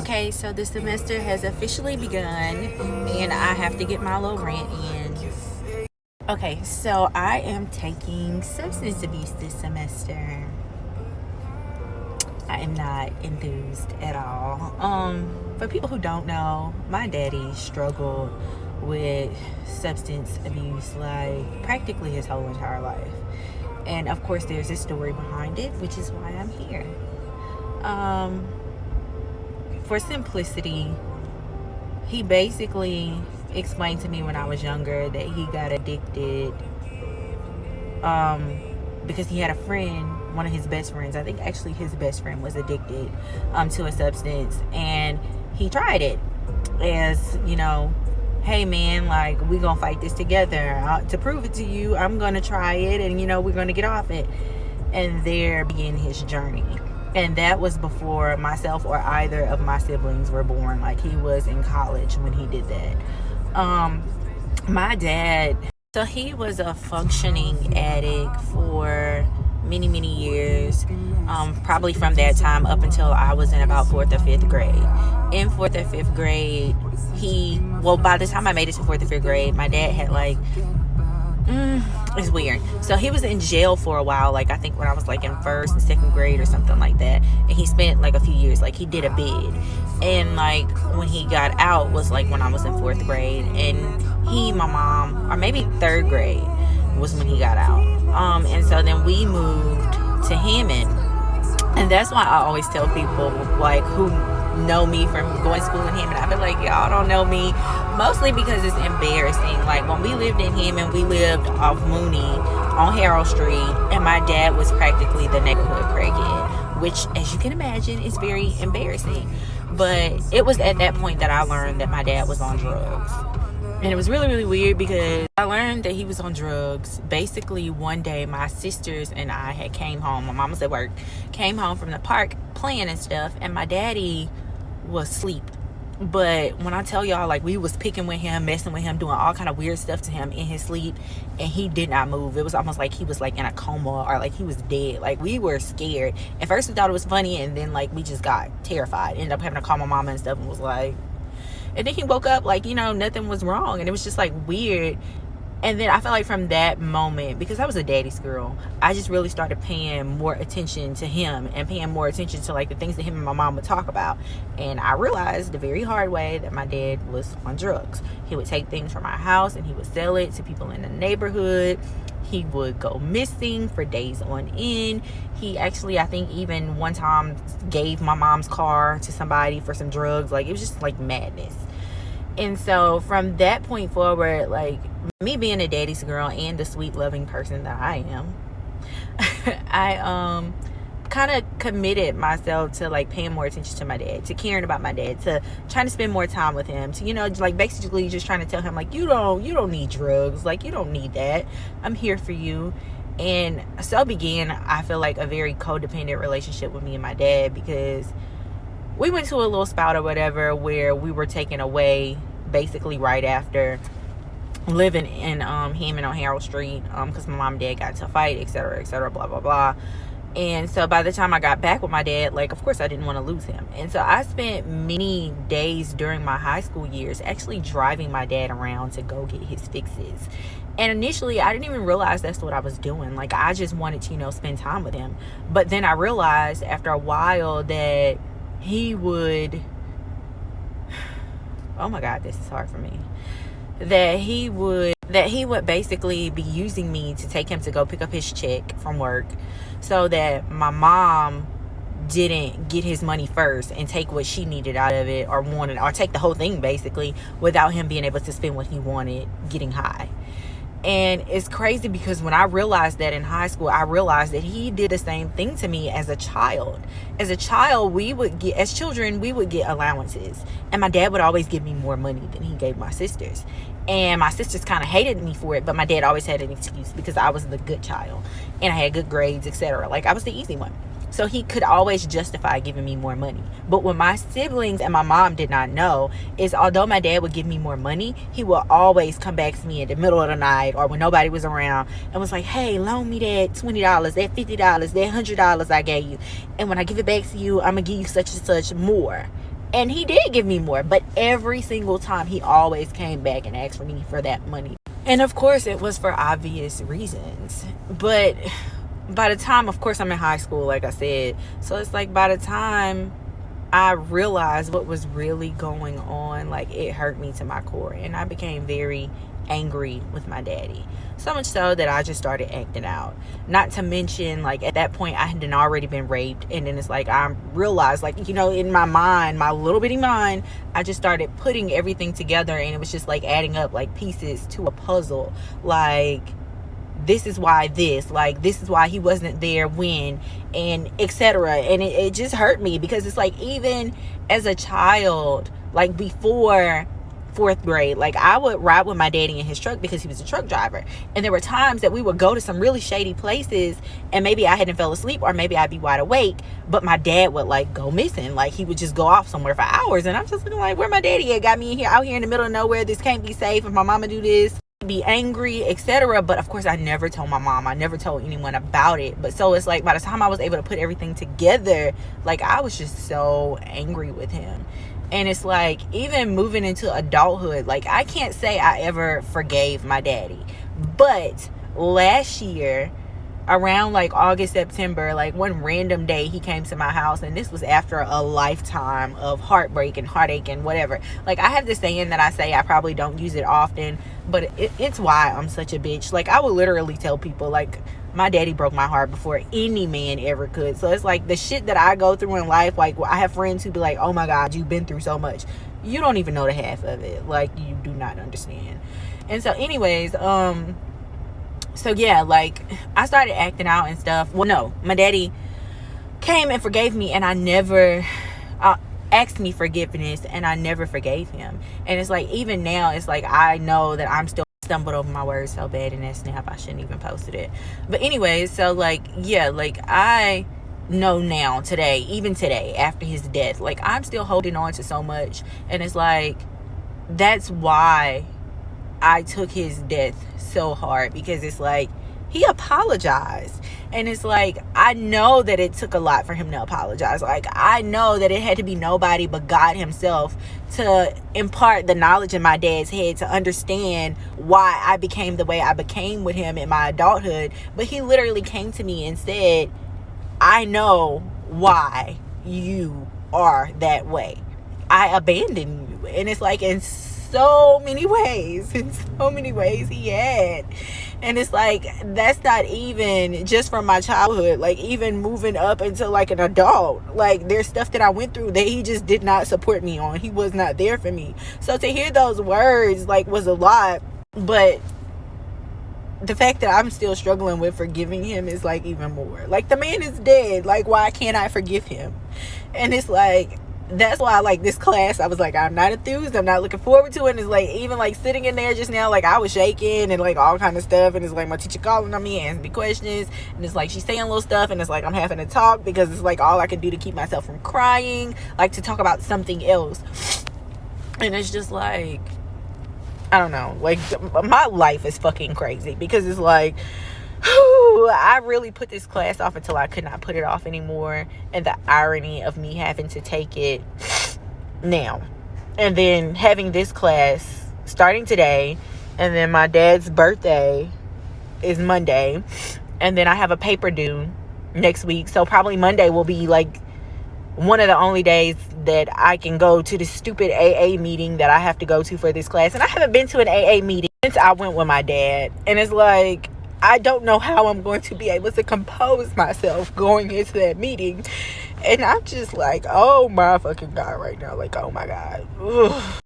Okay, so the semester has officially begun, and I have to get my little rant in. Okay, so I am taking substance abuse this semester. I am not enthused at all. For people who don't know, my daddy struggled with substance abuse like practically his whole entire life. And of course, there's a story behind it, which is why I'm here. For simplicity, he basically explained to me when I was younger that he got addicted because he had a friend, one of his best friends, I think actually his best friend was addicted to a substance, and he tried it as, hey man, like, we gonna fight this together. To prove it to you, I'm gonna try it, and we're gonna get off it. And there began his journey. And that was before myself or either of my siblings were born. Like, he was in college when he did that. My dad, so he was a functioning addict for many, many years. Probably from that time up until I was in about 4th or 5th grade. In 4th or 5th grade, by the time I made it to 4th or 5th grade, my dad had it's weird. So he was in jail for a while, like I think when I was like in 1st and 2nd grade or something like that. And he spent like a few years, like he did a bid. And like when he got out was like when I was in 4th grade. And my mom, or maybe 3rd grade was when he got out. And so then we moved to Hammond. And that's why I always tell people like who know me from going to school in Hammond, I feel like y'all don't know me, mostly because it's embarrassing. Like when we lived in Hammond, we lived off Mooney on Harold Street, and my dad was practically the neighborhood crackhead, which, as you can imagine, is very embarrassing. But it was at that point that I learned that my dad was on drugs. And it was really, really weird because I learned that he was on drugs. Basically, one day, my sisters and I had came home. My mom was at work, came home from the park playing and stuff, and my daddy was asleep. But when I tell y'all, like, we was picking with him, messing with him, doing all kind of weird stuff to him in his sleep, and he did not move. It was almost like he was like in a coma, or like he was dead. Like, we were scared. At first we thought it was funny, and then like we just got terrified. Ended up having to call my mama and stuff, and was like, and then he woke up like, nothing was wrong, and it was just like weird. And then I felt like from that moment, because I was a daddy's girl, I just really started paying more attention to him and paying more attention to like the things that him and my mom would talk about. And I realized the very hard way that my dad was on drugs. He would take things from our house and he would sell it to people in the neighborhood. He would go missing for days on end. He actually, I think, even one time gave my mom's car to somebody for some drugs. Like, it was just like madness. And so from that point forward, like, me being a daddy's girl and the sweet, loving person that I am, I kind of committed myself to like paying more attention to my dad, to caring about my dad, to trying to spend more time with him, to like basically just trying to tell him like, you don't need drugs, like, you don't need that, I'm here for you. And so began, I feel like, a very codependent relationship with me and my dad, because we went to a little spout or whatever where we were taken away basically right after living in Hammond on Harold Street, because my mom and dad got into a fight, etc., blah blah blah. And so by the time I got back with my dad, like, of course I didn't want to lose him. And so I spent many days during my high school years actually driving my dad around to go get his fixes. And initially I didn't even realize that's what I was doing. Like, I just wanted to spend time with him. But then I realized after a while that he would, oh my God, this is hard for me, that he would basically be using me to take him to go pick up his check from work, so that my mom didn't get his money first and take what she needed out of it, or wanted, or take the whole thing basically, without him being able to spend what he wanted getting high. And it's crazy because when I realized that in high school, I realized that he did the same thing to me as a child. As a child, as children, we would get allowances. And my dad would always give me more money than he gave my sisters. And my sisters kind of hated me for it, but my dad always had an excuse because I was the good child. And I had good grades, etc. Like, I was the easy one. So he could always justify giving me more money. But what my siblings and my mom did not know is, although my dad would give me more money, he would always come back to me in the middle of the night or when nobody was around and was like, hey, loan me that $20, that $50, that $100 I gave you. And when I give it back to you, I'm going to give you such and such more. And he did give me more, but every single time he always came back and asked for me for that money. And of course it was for obvious reasons. But by the time, of course, I'm in high school, like I said, so it's like by the time I realized what was really going on, like, it hurt me to my core, and I became very angry with my daddy, so much so that I just started acting out. Not to mention, like, at that point I had already been raped, and then it's like I realized, like, you know, in my mind, my little bitty mind, I just started putting everything together, and it was just like adding up like pieces to a puzzle. Like, this is why this, like, this is why he wasn't there when, and etc. And it just hurt me, because it's like, even as a child, like before 4th grade, like, I would ride with my daddy in his truck because he was a truck driver, and there were times that we would go to some really shady places, and maybe I hadn't fell asleep, or maybe I'd be wide awake, but my dad would like go missing. Like, he would just go off somewhere for hours, and I'm just looking like, where my daddy at? Got me in here, out here in the middle of nowhere. This can't be safe. If my mama do this, be angry, etc. But of course I never told my mom, I never told anyone about it. But so it's like, by the time I was able to put everything together, like, I was just so angry with him. And it's like, even moving into adulthood, like, I can't say I ever forgave my daddy. But last year, around like August, September, like one random day, he came to my house, and this was after a lifetime of heartbreak and heartache and whatever. Like, I have this saying that I say, I probably don't use it often, but it's why I'm such a bitch. Like, I would literally tell people, like, my daddy broke my heart before any man ever could. So it's like, the shit that I go through in life, like, I have friends who be like, oh my God, you've been through so much. You don't even know the half of it. Like, you do not understand. And so anyways, so yeah, like, I started acting out and stuff. Well, no, my daddy came and forgave me, and I never asked me forgiveness, and I never forgave him. And it's like, even now, it's like, I know that I'm still stumbled over my words so bad in that snap, I shouldn't even posted it. But anyways, so like, yeah, like, I know now, today, even today, after his death, like, I'm still holding on to so much. And it's like, that's why I took his death so hard, because it's like, he apologized, and it's like, I know that it took a lot for him to apologize. Like, I know that it had to be nobody but God himself to impart the knowledge in my dad's head to understand why I became the way I became with him in my adulthood. But he literally came to me and said, I know why you are that way. I abandoned you. And it's like, in so many ways he had. And it's like, that's not even just from my childhood, like, even moving up into like an adult, like, there's stuff that I went through that he just did not support me on. He was not there for me. So to hear those words, like, was a lot. But the fact that I'm still struggling with forgiving him is like even more. Like, the man is dead. Like, why can't I forgive him? And it's like, that's why I like this class. I was like, I'm not enthused, I'm not looking forward to it. And it's like, even like sitting in there just now, like, I was shaking and like all kind of stuff. And it's like, my teacher calling on me, asking me questions, and it's like, she's saying little stuff, and it's like, I'm having to talk, because it's like all I can do to keep myself from crying, like, to talk about something else. And it's just like, I don't know, like, my life is fucking crazy, because it's like, I really put this class off until I could not put it off anymore. And the irony of me having to take it now, and then having this class starting today, and then my dad's birthday is Monday, and then I have a paper due next week. So probably Monday will be like one of the only days that I can go to this stupid AA meeting that I have to go to for this class. And I haven't been to an AA meeting since I went with my dad. And it's like, I don't know how I'm going to be able to compose myself going into that meeting. And I'm just like, oh my fucking God right now. Like, oh my God. Ugh.